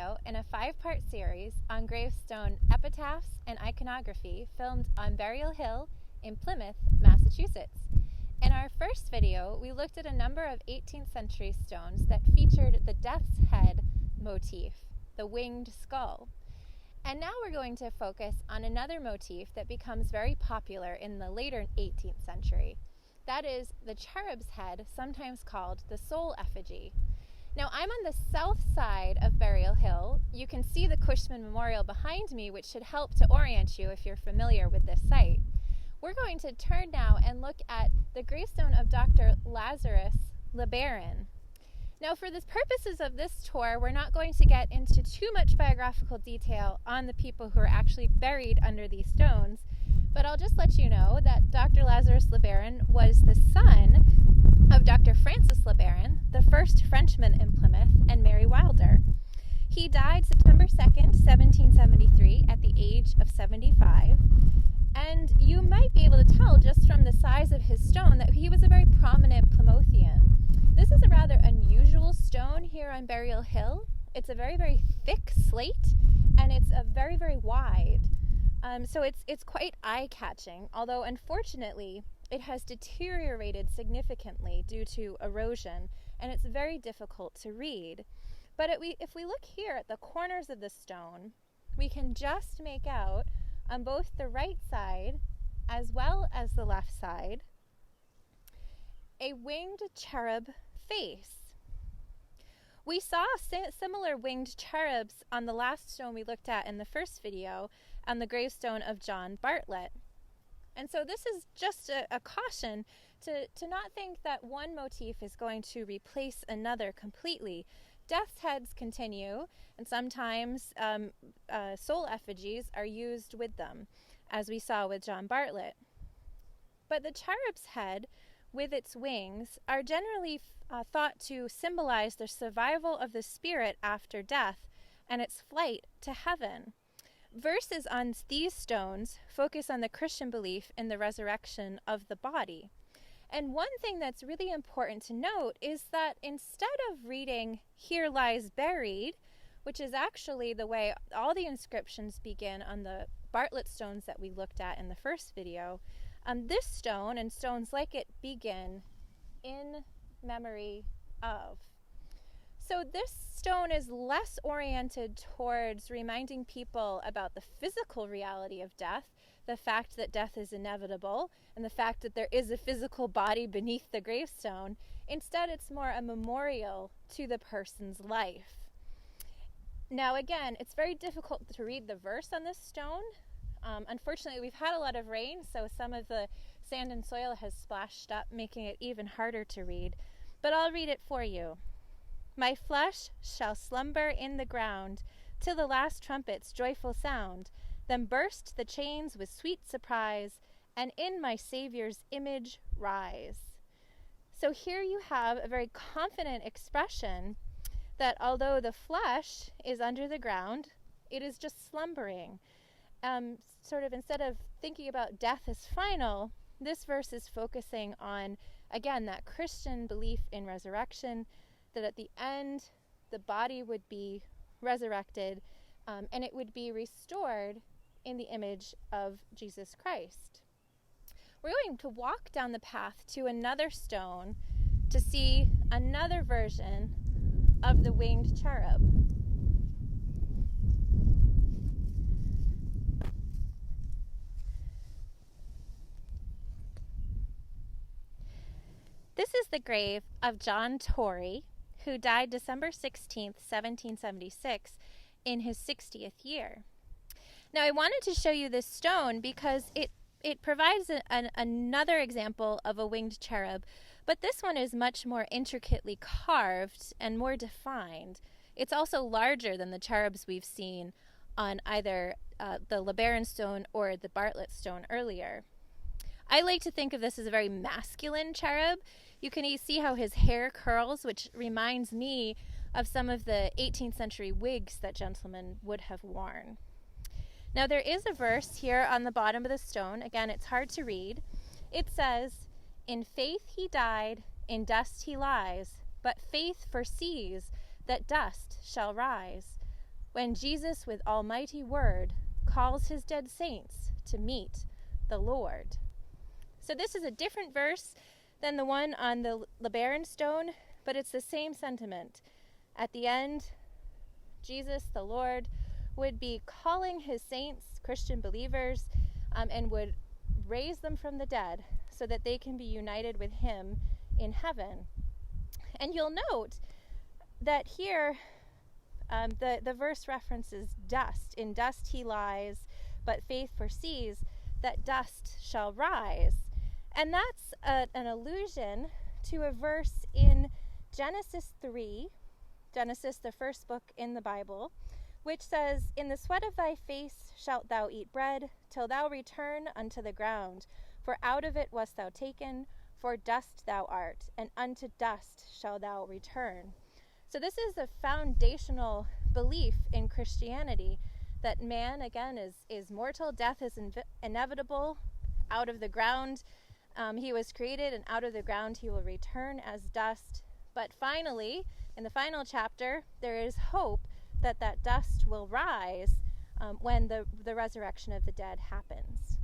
video in a 5-part series on Gravestone epitaphs and iconography filmed on Burial Hill in Plymouth, Massachusetts. In our first video, we looked at a number of 18th century stones that featured the death's head motif, the winged skull. And now we're going to focus on another motif that becomes very popular in the later 18th century. That is the cherub's head, sometimes called the soul effigy. Now, I'm on the south side of Burial Hill. You can see the Cushman Memorial behind me, which should help to orient you if you're familiar with this site. We're going to turn now and look at the gravestone of Dr. Lazarus LeBaron. Now, for the purposes of this tour, we're not going to get into too much biographical detail on the people who are actually buried under these stones, but I'll just let you know that Dr. Lazarus LeBaron was the son of Dr. Francis LeBaron, the first Frenchman in Plymouth, and Mary Wilder. He died September 2nd, 1773, at the age of 75, and you might be able to tell just from the size of his stone that he was a very prominent Plymouthian. This is a rather unusual stone here on Burial Hill. It's a very, very thick slate, and it's a very, very wide. So it's quite eye-catching, although unfortunately it has deteriorated significantly due to erosion, and it's very difficult to read. But if we look here at the corners of the stone, we can just make out on both the right side as well as the left side a winged cherub face. We saw similar winged cherubs on the last stone we looked at in the first video, on the gravestone of John Bartlett. And so this is just a caution to not think that one motif is going to replace another completely. Death's heads continue, and sometimes soul effigies are used with them, as we saw with John Bartlett. But the cherub's head, with its wings, are generally thought to symbolize the survival of the spirit after death and its flight to heaven. Verses on these stones focus on the Christian belief in the resurrection of the body. And one thing that's really important to note is that instead of reading, "Here lies buried," which is actually the way all the inscriptions begin on the Bartlett stones that we looked at in the first video, this stone and stones like it begin "in memory of." So this stone is less oriented towards reminding people about the physical reality of death, the fact that death is inevitable, and the fact that there is a physical body beneath the gravestone. Instead, it's more a memorial to the person's life. Now again, it's very difficult to read the verse on this stone. Unfortunately, we've had a lot of rain, so some of the sand and soil has splashed up, making it even harder to read. But I'll read it for you. "My flesh shall slumber in the ground till the last trumpet's joyful sound. Then burst the chains with sweet surprise, and in my Savior's image rise." So here you have a very confident expression that although the flesh is under the ground, it is just slumbering. Sort of instead of thinking about death as final, this verse is focusing on, again, that Christian belief in resurrection, that at the end, the body would be resurrected, and it would be restored in the image of Jesus Christ. We're going to walk down the path to another stone to see another version of the winged cherub. This is the grave of John Tory, who died December 16th, 1776, in his 60th year. Now, I wanted to show you this stone because it provides another example of a winged cherub, but this one is much more intricately carved and more defined. It's also larger than the cherubs we've seen on either the LeBaron stone or the Bartlett stone earlier. I like to think of this as a very masculine cherub. You can see how his hair curls, which reminds me of some of the 18th century wigs that gentlemen would have worn. Now there is a verse here on the bottom of the stone. Again, it's hard to read. It says, "In faith he died, in dust he lies, but faith foresees that dust shall rise. when Jesus, with almighty word, calls his dead saints to meet the Lord. So this is a different verse than the one on the LeBaron stone, but it's the same sentiment. At the end, Jesus, the Lord, would be calling his saints, Christian believers, and would raise them from the dead so that they can be united with him in heaven. And you'll note that here the verse references dust. In dust he lies, but faith foresees that dust shall rise. And that's an allusion to a verse in Genesis 3, Genesis, the first book in the Bible, which says, "In the sweat of thy face shalt thou eat bread, till thou return unto the ground. For out of it wast thou taken, for dust thou art, and unto dust shalt thou return." So this is the foundational belief in Christianity, that man, again, is mortal, death is inevitable. Out of the ground he was created, and out of the ground he will return as dust. But finally, in the final chapter, there is hope that that dust will rise when the resurrection of the dead happens.